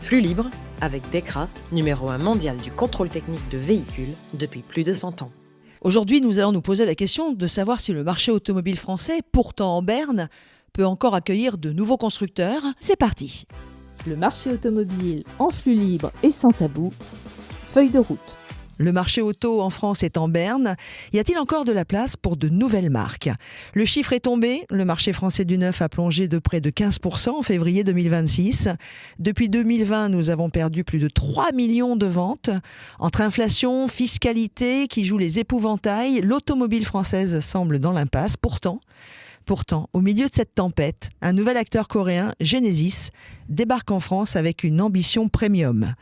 Flux libre avec DEKRA, numéro 1 mondial du contrôle technique de véhicules depuis plus de 100 ans. Aujourd'hui, nous allons nous poser la question de savoir si le marché automobile français, pourtant en berne, peut encore accueillir de nouveaux constructeurs. C'est parti. Le marché automobile en flux libre et sans tabou. Feuille de route. Le marché auto en France est en berne. Y a-t-il encore de la place pour de nouvelles marques ? Le chiffre est tombé. Le marché français du neuf a plongé de près de 15% en février 2026. Depuis 2020, nous avons perdu plus de 3 millions de ventes. Entre inflation, fiscalité qui joue les épouvantails, l'automobile française semble dans l'impasse. Pourtant, au milieu de cette tempête, un nouvel acteur coréen, Genesis, débarque en France avec une ambition premium.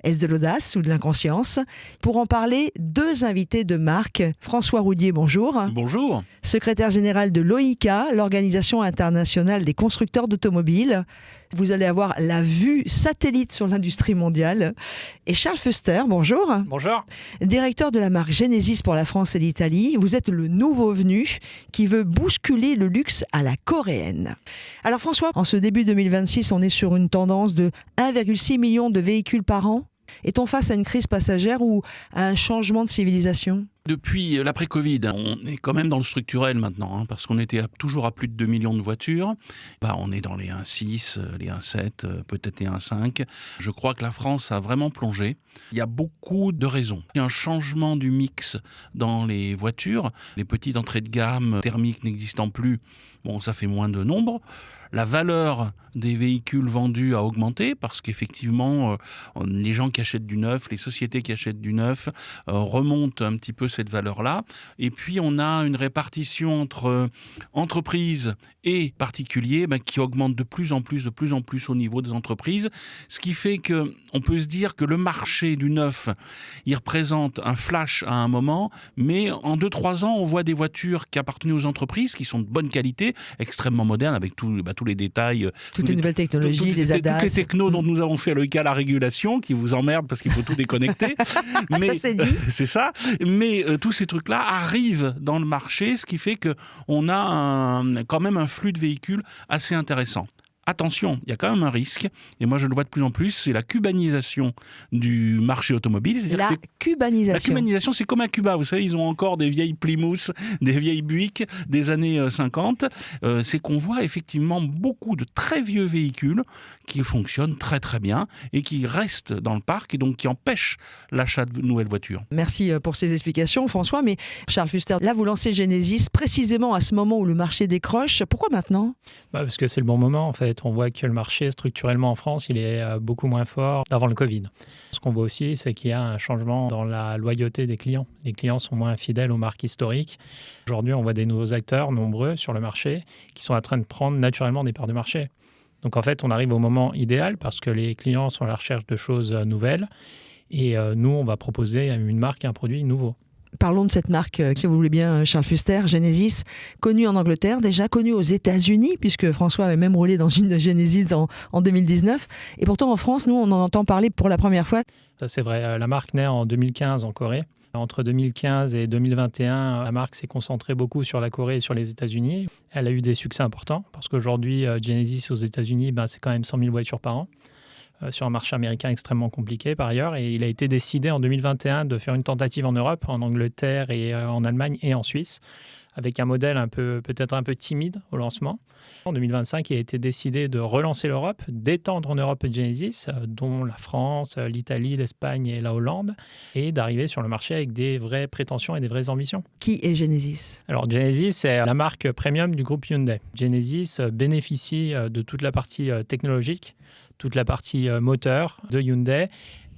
Est-ce de l'audace ou de l'inconscience ? Pour en parler, deux invités de marque. François Roudier, bonjour. Bonjour. Secrétaire général de l'OICA, l'Organisation internationale des constructeurs d'automobiles. Vous allez avoir la vue satellite sur l'industrie mondiale. Et Charles Fuster, bonjour. Bonjour. Directeur de la marque Genesis pour la France et l'Italie. Vous êtes le nouveau venu qui veut bousculer le luxe à la coréenne. Alors François, en ce début 2026, on est sur une tendance de 1,6 million de véhicules par an. Est-on face à une crise passagère ou à un changement de civilisation ? Depuis l'après-Covid, on est quand même dans le structurel maintenant, parce qu'on était toujours à plus de 2 millions de voitures. On est dans les 1,6, les 1,7, peut-être les 1,5. Je crois que la France a vraiment plongé. Il y a beaucoup de raisons. Il y a un changement du mix dans les voitures. Les petites entrées de gamme thermiques n'existant plus, ça fait moins de nombre. La valeur des véhicules vendus a augmenté parce qu'effectivement, les gens qui achètent du neuf, les sociétés qui achètent du neuf remontent un petit peu cette valeur-là. Et puis, on a une répartition entre entreprises et particuliers qui augmente de plus en plus au niveau des entreprises. Ce qui fait qu'on peut se dire que le marché du neuf, il représente un flash à un moment, mais en 2-3 ans, on voit des voitures qui appartenaient aux entreprises, qui sont de bonne qualité, extrêmement modernes, avec tous les détails. Toutes les nouvelles technologies, les ADAS. Toutes les technos dont nous avons fait le cas, la régulation, qui vous emmerde parce qu'il faut tout déconnecter. Mais, ça, c'est dit. C'est ça. Mais tous ces trucs-là arrivent dans le marché, ce qui fait qu'on a quand même un flux de véhicules assez intéressant. Attention, il y a quand même un risque, et moi je le vois de plus en plus, c'est la cubanisation du marché automobile. La cubanisation, c'est comme à Cuba, vous savez, ils ont encore des vieilles Plymouth, des vieilles Buick des années 50. C'est qu'on voit effectivement beaucoup de très vieux véhicules qui fonctionnent très très bien et qui restent dans le parc et donc qui empêchent l'achat de nouvelles voitures. Merci pour ces explications François, mais Charles Fuster, là vous lancez Genesis précisément à ce moment où le marché décroche. Pourquoi maintenant ? Parce que c'est le bon moment en fait. On voit que le marché structurellement en France, il est beaucoup moins fort avant le Covid. Ce qu'on voit aussi, c'est qu'il y a un changement dans la loyauté des clients. Les clients sont moins fidèles aux marques historiques. Aujourd'hui, on voit des nouveaux acteurs nombreux sur le marché qui sont en train de prendre naturellement des parts de marché. Donc en fait, on arrive au moment idéal parce que les clients sont à la recherche de choses nouvelles et nous, on va proposer une marque et un produit nouveau. Parlons de cette marque, si vous voulez bien, Charles Fuster, Genesis, connue en Angleterre, déjà connue aux États-Unis, puisque François avait même roulé dans une Genesis en 2019. Et pourtant, en France, nous, on en entend parler pour la première fois. Ça, c'est vrai. La marque naît en 2015 en Corée. Entre 2015 et 2021, la marque s'est concentrée beaucoup sur la Corée et sur les États-Unis. Elle a eu des succès importants, parce qu'aujourd'hui, Genesis aux États-Unis, c'est quand même 100 000 voitures par an. Sur un marché américain extrêmement compliqué par ailleurs. Et il a été décidé en 2021 de faire une tentative en Europe, en Angleterre et en Allemagne et en Suisse, avec un modèle peut-être un peu timide au lancement. En 2025, il a été décidé de relancer l'Europe, d'étendre en Europe Genesis, dont la France, l'Italie, l'Espagne et la Hollande, et d'arriver sur le marché avec des vraies prétentions et des vraies ambitions. Qui est Genesis ? Alors Genesis, c'est la marque premium du groupe Hyundai. Genesis bénéficie de toute la partie technologique, toute la partie moteur de Hyundai,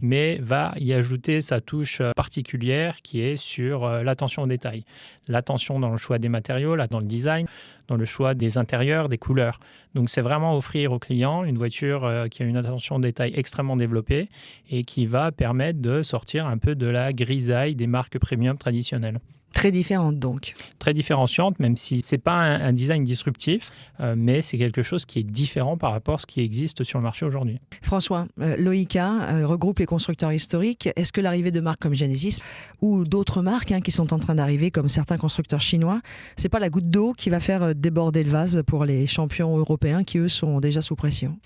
mais va y ajouter sa touche particulière qui est sur l'attention aux détails. L'attention dans le choix des matériaux, dans le design, dans le choix des intérieurs, des couleurs. Donc c'est vraiment offrir aux clients une voiture qui a une attention aux détails extrêmement développée et qui va permettre de sortir un peu de la grisaille des marques premium traditionnelles. Très différente donc. Très différenciante, même si ce n'est pas un design disruptif, mais c'est quelque chose qui est différent par rapport à ce qui existe sur le marché aujourd'hui. François, l'OICA regroupe les constructeurs historiques. Est-ce que l'arrivée de marques comme Genesis ou d'autres marques qui sont en train d'arriver, comme certains constructeurs chinois, c'est pas la goutte d'eau qui va faire déborder le vase pour les champions européens qui, eux, sont déjà sous pression ?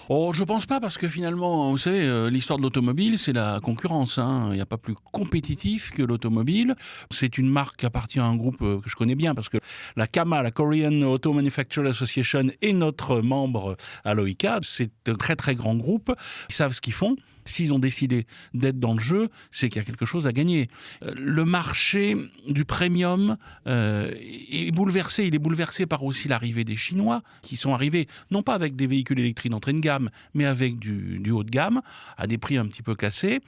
Je pense pas, parce que finalement, vous savez, l'histoire de l'automobile, c'est la concurrence. Il n'y a pas plus compétitif que l'automobile. C'est une marque qui appartient à un groupe que je connais bien, parce que la CAMA, la Korean Auto Manufacturers Association, est notre membre à l'OICA. C'est un très très grand groupe. Ils savent ce qu'ils font. S'ils ont décidé d'être dans le jeu, c'est qu'il y a quelque chose à gagner. Le marché du premium est bouleversé. Il est bouleversé par aussi l'arrivée des Chinois, qui sont arrivés non pas avec des véhicules électriques d'entrée de gamme, mais avec du haut de gamme, à des prix un petit peu cassés.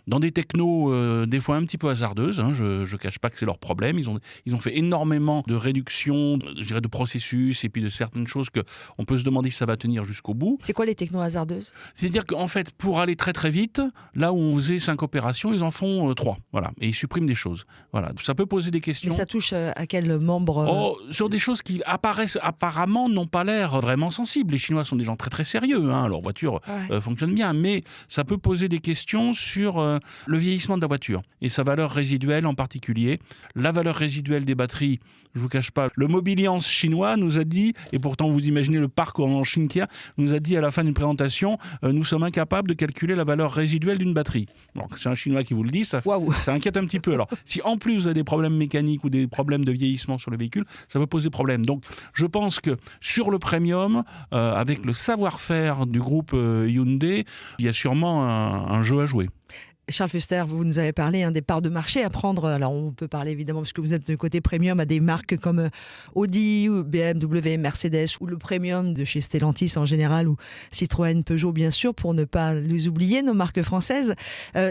Dans des technos des fois un petit peu hasardeuses, je ne cache pas que c'est leur problème. Ils ont fait énormément de réductions, je dirais, de processus et puis de certaines choses qu'on peut se demander si ça va tenir jusqu'au bout. C'est quoi les technos hasardeuses ? C'est-à-dire qu'en fait, pour aller très très vite, là où on faisait 5 opérations, ils en font 3. Voilà. Et ils suppriment des choses. Voilà. Ça peut poser des questions. Mais ça touche à quel membre Sur des choses qui apparemment n'ont pas l'air vraiment sensibles. Les Chinois sont des gens très très sérieux. Leur voiture fonctionne bien. Mais ça peut poser des questions sur le vieillissement de la voiture et sa valeur résiduelle en particulier. La valeur résiduelle des batteries, je ne vous cache pas, le Mobiliance chinois nous a dit, et pourtant vous imaginez le parc en Chine qu'il y a, nous a dit à la fin d'une présentation, nous sommes incapables de calculer la valeur résiduelle d'une batterie. Alors c'est un Chinois qui vous le dit, ça inquiète un petit peu. Alors si en plus vous avez des problèmes mécaniques ou des problèmes de vieillissement sur le véhicule, ça peut poser problème. Donc je pense que sur le premium, avec le savoir-faire du groupe Hyundai, il y a sûrement un jeu à jouer. Charles Fuster, vous nous avez parlé des parts de marché à prendre. Alors, on peut parler évidemment, parce que vous êtes de côté premium, à des marques comme Audi, ou BMW, Mercedes, ou le premium de chez Stellantis en général, ou Citroën, Peugeot, bien sûr, pour ne pas les oublier, nos marques françaises.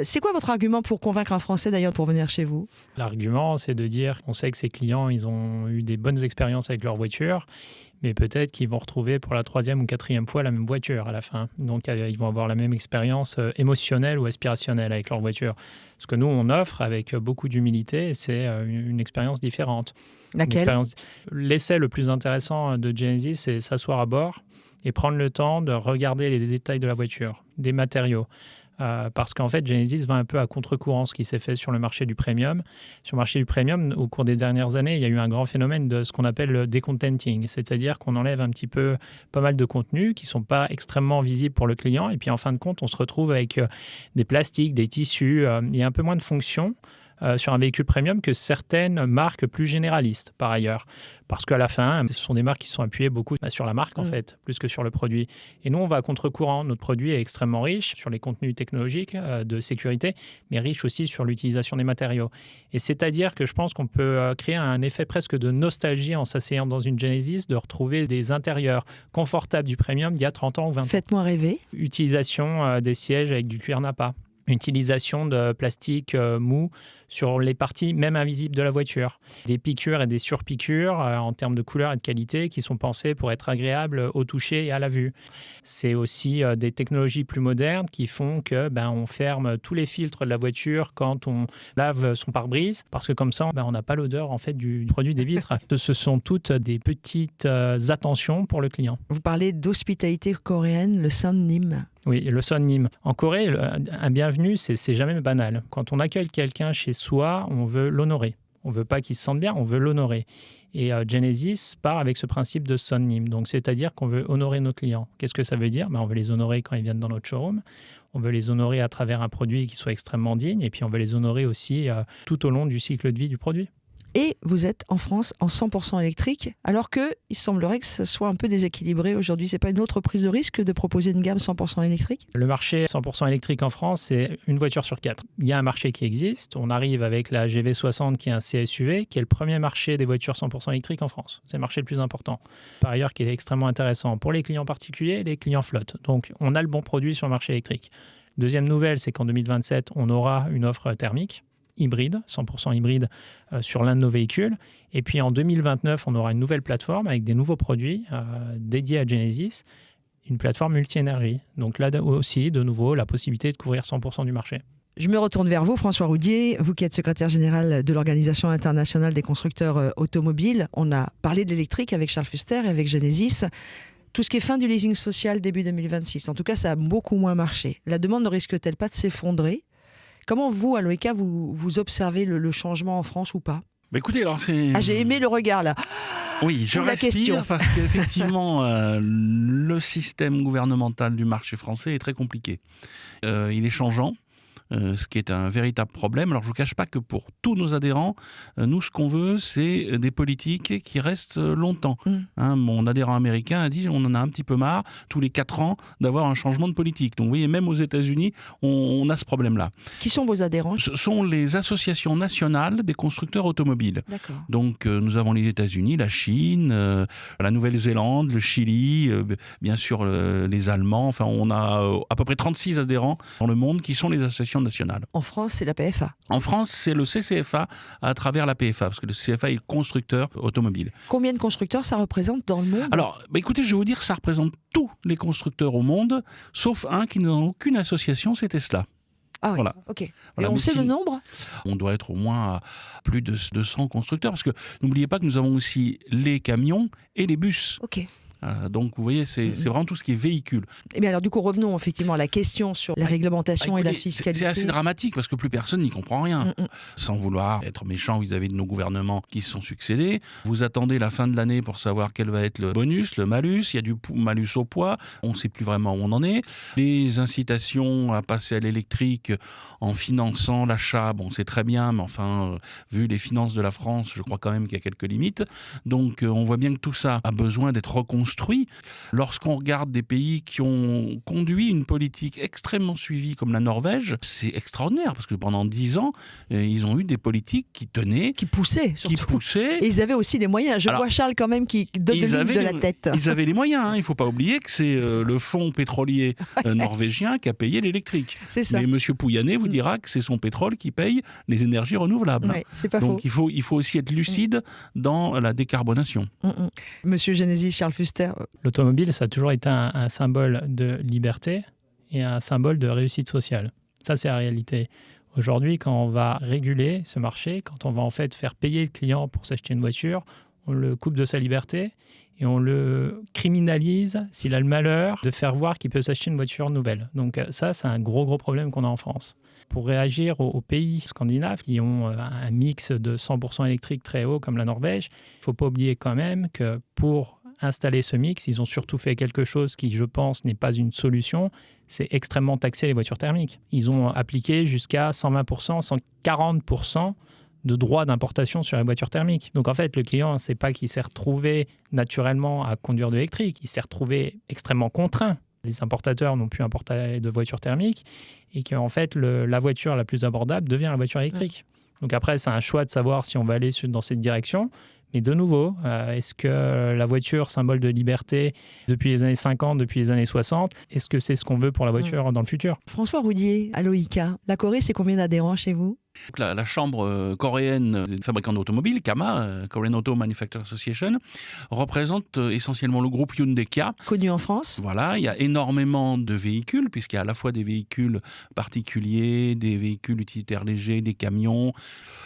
C'est quoi votre argument pour convaincre un Français, d'ailleurs, pour venir chez vous ? L'argument, c'est de dire qu'on sait que ces clients, ils ont eu des bonnes expériences avec leur voiture, mais peut-être qu'ils vont retrouver pour la 3e ou 4e fois la même voiture à la fin. Donc, ils vont avoir la même expérience émotionnelle ou aspirationnelle avec leur voiture. Ce que nous, on offre avec beaucoup d'humilité, c'est une expérience différente. Laquelle ? L'essai le plus intéressant de Genesis, c'est s'asseoir à bord et prendre le temps de regarder les détails de la voiture, des matériaux. Parce qu'en fait, Genesis va un peu à contre-courant ce qui s'est fait sur le marché du premium. Sur le marché du premium, au cours des dernières années, il y a eu un grand phénomène de ce qu'on appelle le décontenting, c'est-à-dire qu'on enlève un petit peu pas mal de contenus qui ne sont pas extrêmement visibles pour le client, et puis en fin de compte, on se retrouve avec des plastiques, des tissus, il y a un peu moins de fonctions sur un véhicule premium que certaines marques plus généralistes, par ailleurs. Parce qu'à la fin, ce sont des marques qui sont appuyées beaucoup sur la marque, en fait, plus que sur le produit. Et nous, on va à contre-courant. Notre produit est extrêmement riche sur les contenus technologiques de sécurité, mais riche aussi sur l'utilisation des matériaux. Et c'est-à-dire que je pense qu'on peut créer un effet presque de nostalgie en s'asseyant dans une Genesis, de retrouver des intérieurs confortables du premium d'il y a 30 ans ou 20 ans. Faites-moi rêver. Utilisation des sièges avec du cuir nappa. Utilisation de plastique mou sur les parties même invisibles de la voiture. Des piqûres et des surpiqûres en termes de couleur et de qualité qui sont pensées pour être agréables au toucher et à la vue. C'est aussi des technologies plus modernes qui font que on ferme tous les filtres de la voiture quand on lave son pare-brise, parce que comme ça, on n'a pas l'odeur en fait du produit des vitres. Ce sont toutes des petites attentions pour le client. Vous parlez d'hospitalité coréenne, le Sonnim. Oui, le Sonnim. En Corée, un bienvenu, c'est jamais banal. Quand on accueille quelqu'un chez soi, on veut l'honorer. On ne veut pas qu'il se sente bien, on veut l'honorer. Et Genesis part avec ce principe de Sonnim. Donc, c'est-à-dire qu'on veut honorer nos clients. Qu'est-ce que ça veut dire ? On veut les honorer quand ils viennent dans notre showroom. On veut les honorer à travers un produit qui soit extrêmement digne. Et puis, on veut les honorer aussi tout au long du cycle de vie du produit. Et vous êtes en France en 100% électrique, alors qu'il semblerait que ce soit un peu déséquilibré aujourd'hui. C'est pas une autre prise de risque de proposer une gamme 100% électrique ? Le marché 100% électrique en France, c'est une voiture sur 4. Il y a un marché qui existe. On arrive avec la GV60 qui est un CSUV, qui est le premier marché des voitures 100% électriques en France. C'est le marché le plus important. Par ailleurs, qui est extrêmement intéressant pour les clients particuliers et les clients flottes. Donc, on a le bon produit sur le marché électrique. Deuxième nouvelle, c'est qu'en 2027, on aura une offre thermique hybride, 100% hybride sur l'un de nos véhicules. Et puis en 2029, on aura une nouvelle plateforme avec des nouveaux produits dédiés à Genesis, une plateforme multi-énergie. Donc là aussi, de nouveau, la possibilité de couvrir 100% du marché. Je me retourne vers vous, François Roudier, vous qui êtes secrétaire général de l'Organisation internationale des constructeurs automobiles. On a parlé de l'électrique avec Charles Fuster et avec Genesis. Tout ce qui est fin du leasing social début 2026, en tout cas, ça a beaucoup moins marché. La demande ne risque-t-elle pas de s'effondrer ? Comment vous, à l'OICA, vous observez le changement en France ou pas ? Bah écoutez, alors c'est... Ah, j'ai aimé le regard là. Oui, je Ou la question. respire parce qu'effectivement, le système gouvernemental du marché français est très compliqué. Il est changeant. Ce qui est un véritable problème. Alors je ne vous cache pas que pour tous nos adhérents, nous ce qu'on veut c'est des politiques qui restent longtemps. Mon adhérent américain a dit on en a un petit peu marre tous les 4 ans d'avoir un changement de politique. Donc vous voyez, même aux États-Unis, on a ce problème-là. Qui sont vos adhérents? Ce sont les associations nationales des constructeurs automobiles. D'accord. Donc nous avons les États-Unis, la Chine, la Nouvelle-Zélande, le Chili, bien sûr les Allemands. Enfin, on a à peu près 36 adhérents dans le monde qui sont les associations nationales. En France, c'est la PFA. En France, c'est le CCFA à travers la PFA, parce que le CCFA est le constructeur automobile. Combien de constructeurs ça représente dans le monde? Alors, écoutez, je vais vous dire, ça représente tous les constructeurs au monde, sauf un qui n'a aucune association, c'est Tesla. Ah oui, Voilà. ok. Et Voilà, on mais sait le nombre? On doit être au moins à plus de 200 constructeurs, parce que n'oubliez pas que nous avons aussi les camions et les bus. Ok. Donc vous voyez, c'est vraiment tout ce qui est véhicule. Et bien alors du coup, revenons effectivement à la question sur la réglementation et la Écoutez, fiscalité. c'est assez dramatique parce que plus personne n'y comprend rien. Sans vouloir être méchant vis-à-vis de nos gouvernements qui se sont succédés. Vous attendez la fin de l'année pour savoir quel va être le bonus, le malus. Il y a du malus au poids. On ne sait plus vraiment où on en est. Les incitations à passer à l'électrique en finançant l'achat, bon c'est très bien, mais enfin, vu les finances de la France, je crois quand même qu'il y a quelques limites. Donc on voit bien que tout ça a besoin d'être reconstruit. Lorsqu'on regarde des pays qui ont conduit une politique extrêmement suivie comme la Norvège, c'est extraordinaire parce que pendant 10 ans, ils ont eu des politiques qui tenaient, Qui poussaient surtout. Et ils avaient aussi les moyens. Je vois Charles quand même qui domine de la tête. Ils avaient les moyens. Il ne faut pas oublier que c'est le fonds pétrolier norvégien qui a payé l'électrique. C'est ça. Mais M. Pouyanné vous dira que c'est son pétrole qui paye les énergies renouvelables. Ouais, c'est pas Donc faux. il faut aussi être lucide dans la décarbonation. Monsieur Genesis, Charles Fuster. L'automobile, ça a toujours été un symbole de liberté et un symbole de réussite sociale. Ça, c'est la réalité. Aujourd'hui, quand on va réguler ce marché, quand on va en fait faire payer le client pour s'acheter une voiture, on le coupe de sa liberté et on le criminalise s'il a le malheur de faire voir qu'il peut s'acheter une voiture nouvelle. Donc ça, c'est un gros problème qu'on a en France. Pour réagir aux pays scandinaves qui ont un mix de 100% électrique très haut comme la Norvège, il ne faut pas oublier quand même que pour installer ce mix, ils ont surtout fait quelque chose qui, je pense, n'est pas une solution, c'est extrêmement taxer les voitures thermiques. Ils ont appliqué jusqu'à 120%, 140% de droits d'importation sur les voitures thermiques. Donc en fait, le client, c'est pas qu'il s'est retrouvé naturellement à conduire de l'électrique, il s'est retrouvé extrêmement contraint. Les importateurs n'ont plus importé de voitures thermiques et qu'en fait, la voiture la plus abordable devient la voiture électrique. Donc après, c'est un choix de savoir si on va aller dans cette direction. Mais de nouveau, est-ce que la voiture, symbole de liberté depuis les années 50, depuis les années 60, est-ce que c'est ce qu'on veut pour la voiture dans le futur? François Roudier, à l'OICA, la Corée, c'est combien d'adhérents chez vous? La chambre coréenne des fabricants d'automobiles, KAMA, Korean Auto Manufacturers Association, représente essentiellement le groupe Hyundai-Kia. Connu en France. Voilà, il y a énormément de véhicules, puisqu'il y a à la fois des véhicules particuliers, des véhicules utilitaires légers, des camions.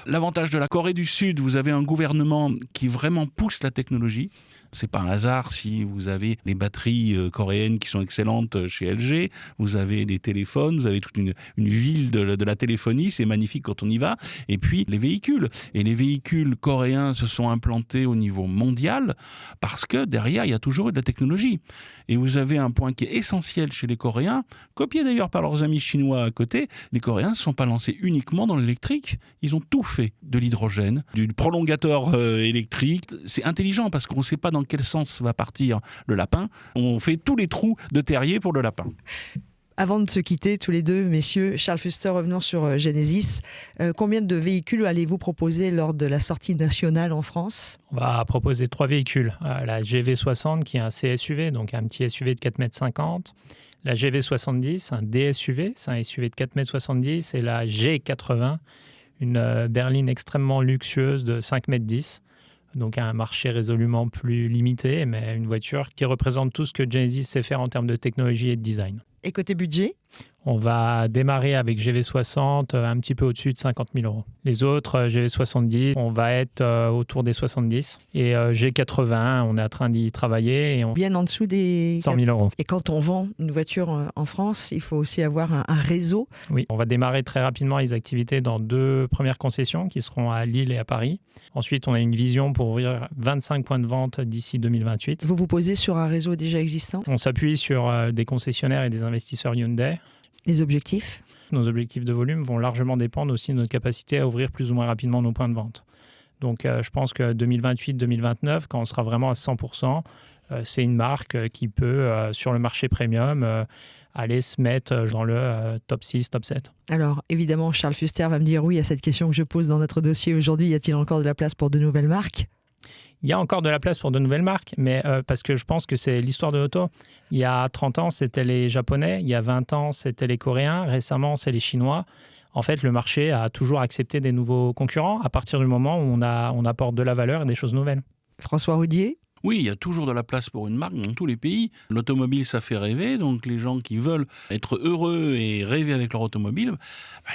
L'avantage de la Corée du Sud, vous avez un gouvernement qui vraiment pousse la technologie. C'est pas un hasard si vous avez les batteries coréennes qui sont excellentes chez LG, vous avez des téléphones, vous avez toute une ville de la téléphonie, c'est magnifique quand on y va. Et puis les véhicules. Et les véhicules coréens se sont implantés au niveau mondial parce que derrière, il y a toujours eu de la technologie. Et vous avez un point qui est essentiel chez les Coréens, copié d'ailleurs par leurs amis chinois à côté, les Coréens ne se sont pas lancés uniquement dans l'électrique, ils ont tout fait, de l'hydrogène, du prolongateur électrique. C'est intelligent parce qu'on ne sait pas dans quel sens va partir le lapin, on fait tous les trous de terrier pour le lapin. Avant de se quitter, tous les deux, messieurs, Charles Fuster, revenons sur Genesis. Combien de véhicules allez-vous proposer lors de la sortie nationale en France? On va proposer 3 véhicules. La GV60 qui est un CSUV, donc un petit SUV de 4,50 m. La GV70, un DSUV, c'est un SUV de 4,70 m. Et la G80, une berline extrêmement luxueuse de 5,10 m. Donc un marché résolument plus limité, mais une voiture qui représente tout ce que Genesis sait faire en termes de technologie et de design. Et côté budget? On va démarrer avec GV60 un petit peu au-dessus de 50 000 euros. Les autres, GV70, on va être autour des 70. Et G80, on est en train d'y travailler. Et Bien en dessous des 100 000 euros. Et quand on vend une voiture en France, il faut aussi avoir un réseau. Oui, on va démarrer très rapidement les activités dans 2 premières concessions qui seront à Lille et à Paris. Ensuite, on a une vision pour ouvrir 25 points de vente d'ici 2028. Vous vous posez sur un réseau déjà existant. On s'appuie sur des concessionnaires et des investisseurs Hyundai. Les objectifs? Nos objectifs de volume vont largement dépendre aussi de notre capacité à ouvrir plus ou moins rapidement nos points de vente. Donc je pense que 2028-2029, quand on sera vraiment à 100%, c'est une marque qui peut, sur le marché premium, aller se mettre dans le top 6, top 7. Alors, évidemment, Charles Fuster va me dire oui à cette question que je pose dans notre dossier aujourd'hui. Y a-t-il encore de la place pour de nouvelles marques? Il y a encore de la place pour de nouvelles marques, mais parce que je pense que c'est l'histoire de l'auto. Il y a 30 ans, c'était les Japonais. Il y a 20 ans, c'était les Coréens. Récemment, c'est les Chinois. En fait, le marché a toujours accepté des nouveaux concurrents à partir du moment où on apporte de la valeur et des choses nouvelles. François Roudier? Oui, il y a toujours de la place pour une marque dans tous les pays. L'automobile, ça fait rêver. Donc, les gens qui veulent être heureux et rêver avec leur automobile,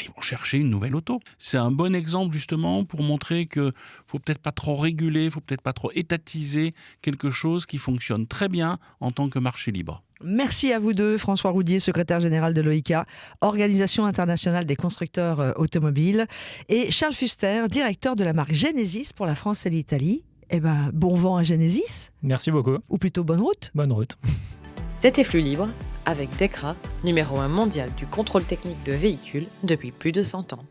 ils vont chercher une nouvelle auto. C'est un bon exemple, justement, pour montrer qu'il ne faut peut-être pas trop réguler, il ne faut peut-être pas trop étatiser quelque chose qui fonctionne très bien en tant que marché libre. Merci à vous deux, François Roudier, secrétaire général de l'OICA, Organisation internationale des constructeurs automobiles, et Charles Fuster, directeur de la marque Genesis pour la France et l'Italie. Eh ben, bon vent à Genesis. Merci beaucoup. Ou plutôt bonne route. Bonne route. C'était Flux Libre avec DEKRA, numéro 1 mondial du contrôle technique de véhicules depuis plus de 100 ans.